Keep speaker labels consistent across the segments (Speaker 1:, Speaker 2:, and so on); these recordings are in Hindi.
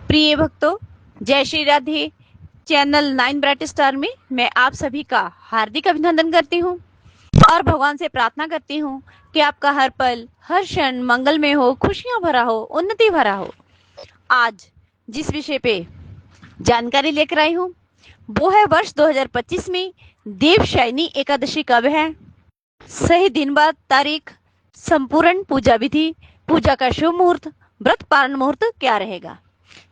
Speaker 1: प्रिय भक्तों, जय Shri Radhe. Channel 9 bright star में मैं आप सभी का हार्दिक अभिनंदन करती हूँ और भगवान से प्रार्थना करती हूँ कि आपका हर पल हर क्षण मंगलमय हो, खुशियां भरा हो, उन्नति भरा हो। आज जिस विषय पे जानकारी लेकर आई हूँ वो है वर्ष 2025 में देवशयनी एकादशी कब है, सही दिन, बार, तारीख, संपूर्ण पूजा विधि, पूजा का शुभ मुहूर्त, व्रत पारण मुहूर्त क्या रहेगा।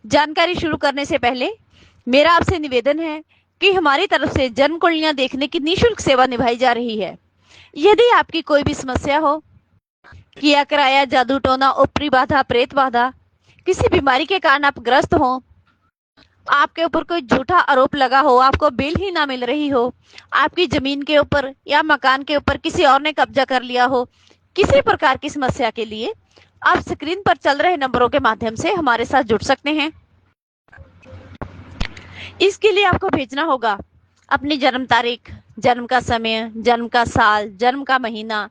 Speaker 1: जानकारी शुरू करने से पहले मेरा आपसे निवेदन है कि हमारी तरफ से जन्म कुंडलियां देखने की निःशुल्क सेवा निभाई जा रही है। यदि आपकी कोई भी समस्या हो, किया कराया, जादू टोना, ऊपरी बाधा, प्रेत बाधा, किसी बीमारी के कारण आप ग्रस्त हो, आपके ऊपर कोई झूठा आरोप लगा हो, आपको बेल ही ना मिल रही हो, आपकी जमीन के ऊपर या मकान के ऊपर किसी और ने कब्जा कर लिया हो, किसी प्रकार की समस्या के लिए आप स्क्रीन पर चल रहे नंबरों के माध्यम से हमारे साथ जुड़ सकते हैं। इसके लिए आपको भेजना होगा अपनी जन्म तारीख, जन्म का समय, जन्म का साल, जन्म का महीना,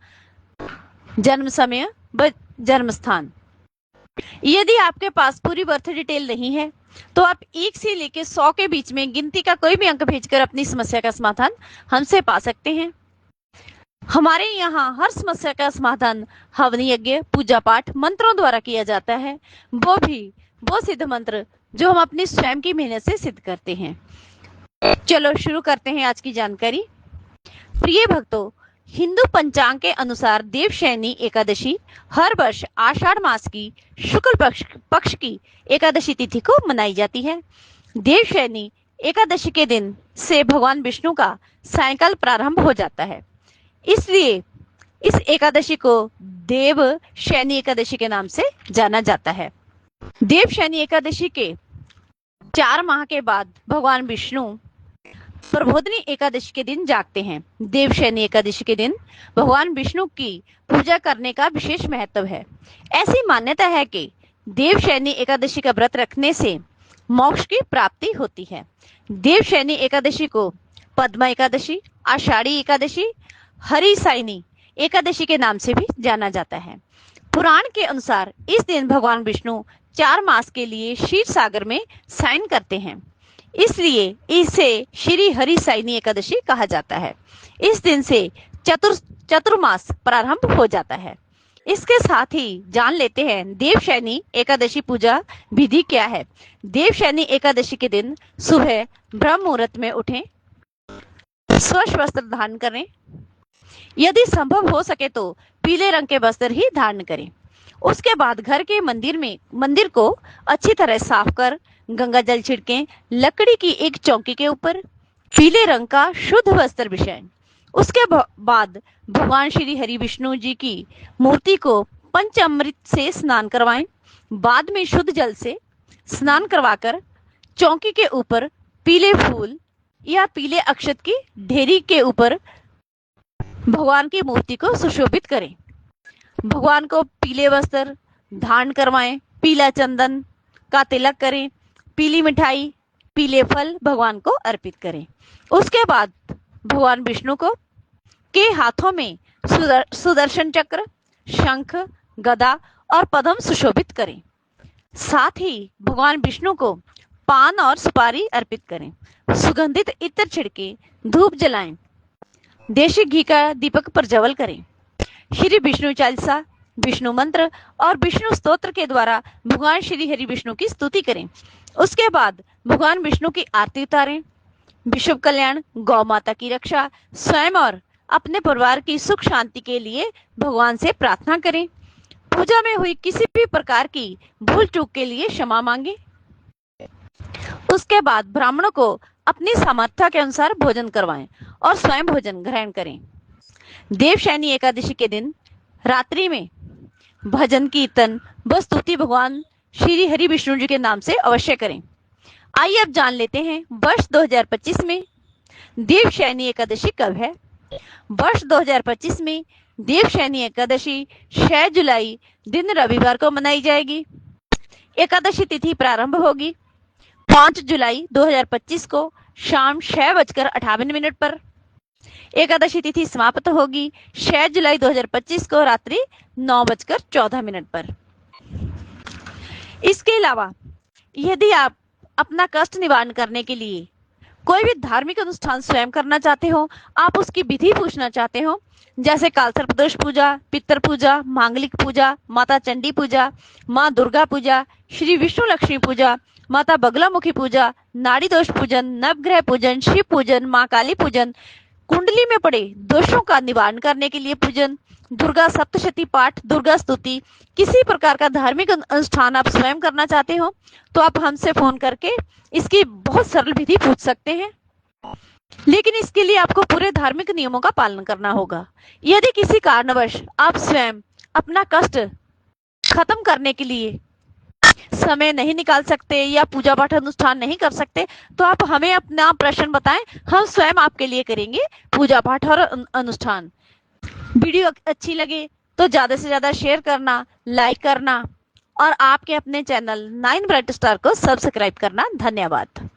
Speaker 1: जन्म समय व जन्म स्थान। यदि आपके पास पूरी बर्थ डिटेल नहीं है तो आप 1 से लेकर 100 के बीच में गिनती का कोई भी अंक भेजकर अपनी समस्या का समाधान हमसे पा सकते हैं। हमारे यहाँ हर समस्या का समाधान हवन यज्ञ, पूजा पाठ, मंत्रों द्वारा किया जाता है, वो सिद्ध मंत्र जो हम अपनी स्वयं की मेहनत से सिद्ध करते हैं। चलो शुरू करते हैं आज की जानकारी। प्रिय भक्तों, हिंदू पंचांग के अनुसार देवशयनी एकादशी हर वर्ष आषाढ़ मास की शुक्ल पक्ष की एकादशी तिथि को मनाई जाती है। देवशयनी एकादशी के दिन से भगवान विष्णु का सायंकाल प्रारंभ हो जाता है, इसलिए इस एकादशी को देवशयनी एकादशी के नाम से जाना जाता है। देवशयनी एकादशी के 4 माह के बाद भगवान विष्णु प्रबोधनी एकादशी के दिन जागते हैं। देवशयनी एकादशी के दिन भगवान विष्णु की पूजा करने का विशेष महत्व है। ऐसी मान्यता है कि देवशयनी एकादशी का व्रत रखने से मोक्ष की प्राप्ति होती है। देवशयनी एकादशी को पद्मा एकादशी, आषाढ़ी एकादशी, हरिसायनी एकादशी के नाम से भी जाना जाता है। पुराण के अनुसार इस दिन भगवान विष्णु 4 मास के लिए क्षीर सागर में शयन करते हैं, इसलिए इसे श्री हरिसायनी एकादशी कहा जाता है। इस दिन से चतुर्मास प्रारंभ हो जाता है। इसके साथ ही जान लेते हैं देवशयनी एकादशी पूजा विधि क्या है। देवशयनी एकादशी के दिन सुबह ब्रह्म मुहूर्त में उठें, स्वच्छ वस्त्र धारण करें, यदि संभव हो सके तो पीले रंग के वस्त्र ही धारण करें। उसके बाद घर के मंदिर को अच्छी तरह साफ कर गंगा जल छिड़कें। लकड़ी की एक चौकी के ऊपर पीले रंग का शुद्ध वस्त्र बिछाएं। उसके बाद भगवान श्री हरि विष्णु जी की मूर्ति को पंचामृत से स्नान करवाएं। बाद में शुद्ध जल से स्नान करवाकर चौकी के ऊपर पीले फूल या पीले अक्षत की ढेरी के ऊपर भगवान की मूर्ति को सुशोभित करें। भगवान को पीले वस्त्र धारण करवाएं, पीला चंदन का तिलक करें, पीली मिठाई, पीले फल भगवान को अर्पित करें। उसके बाद भगवान विष्णु के हाथों में सुदर्शन चक्र, शंख, गदा और पद्म सुशोभित करें। साथ ही भगवान विष्णु को पान और सुपारी अर्पित करें। सुगंधित इत्र छिड़के धूप जलाएं। देशी घी का दीपक प्रज्वल करें। श्री विष्णु चालीसा, विष्णु मंत्र और विष्णु स्तोत्र के द्वारा भगवान श्री हरि विष्णु की स्तुति करें। उसके बाद भगवान विष्णु की आरती उतारें। विश्व कल्याण, गौ माता की रक्षा, स्वयं और अपने परिवार की सुख शांति के लिए भगवान से प्रार्थना करें। पूजा में हुई किसी भी प्रकार की भूल चूक के लिए क्षमा मांगे। उसके बाद ब्राह्मणों को अपनी सामर्थ्य के अनुसार भोजन करवाएं और स्वयं भोजन ग्रहण करें। देवशयनी एकादशी के दिन रात्रि में भजन, कीर्तन व स्तुति भगवान श्री हरि विष्णु जी के नाम से अवश्य करें। आइए अब जान लेते हैं वर्ष 2025 में देवशयनी एकादशी कब है। वर्ष 2025 में देवशयनी एकादशी 6 जुलाई दिन रविवार को मनाई जाएगी। एकादशी तिथि प्रारंभ होगी 5 जुलाई 2025 को शाम 6:58 पर। एकादशी तिथि समाप्त होगी 6 जुलाई 2025 को रात्रि 9:14 पर। इसके अलावा यदि आप अपना कष्ट निवारण करने के लिए कोई भी धार्मिक अनुष्ठान स्वयं करना चाहते हो, आप उसकी विधि पूछना चाहते हो, जैसे कालसर्प पूजा, पितर पूजा, मांगलिक पूजा, माता चंडी पूजा, माँ दुर्गा पूजा, श्री विष्णु लक्ष्मी पूजा, माता बगलामुखी पूजा, नाड़ी दोष पूजन, नवग्रह पूजन, शिव पूजन, माँ काली पूजन, कुंडली में पड़े दोषों का निवारण करने के लिए पूजन, दुर्गा सप्तशती पाठ, दुर्गा स्तुति, किसी प्रकार का धार्मिक अनुष्ठान आप स्वयं करना चाहते हो तो आप हमसे फोन करके इसकी बहुत सरल विधि पूछ सकते हैं। लेकिन इसके लिए आपको पूरे धार्मिक नियमों का पालन करना होगा। यदि किसी कारणवश आप स्वयं अपना कष्ट खत्म करने के लिए समय नहीं निकाल सकते या पूजा पाठ अनुष्ठान नहीं कर सकते तो आप हमें अपना प्रश्न बताएं, हम स्वयं आपके लिए करेंगे पूजा पाठ और अनुष्ठान। वीडियो अच्छी लगे तो ज्यादा से ज्यादा शेयर करना, लाइक करना और आपके अपने चैनल 9 ब्राइट स्टार को सब्सक्राइब करना। धन्यवाद।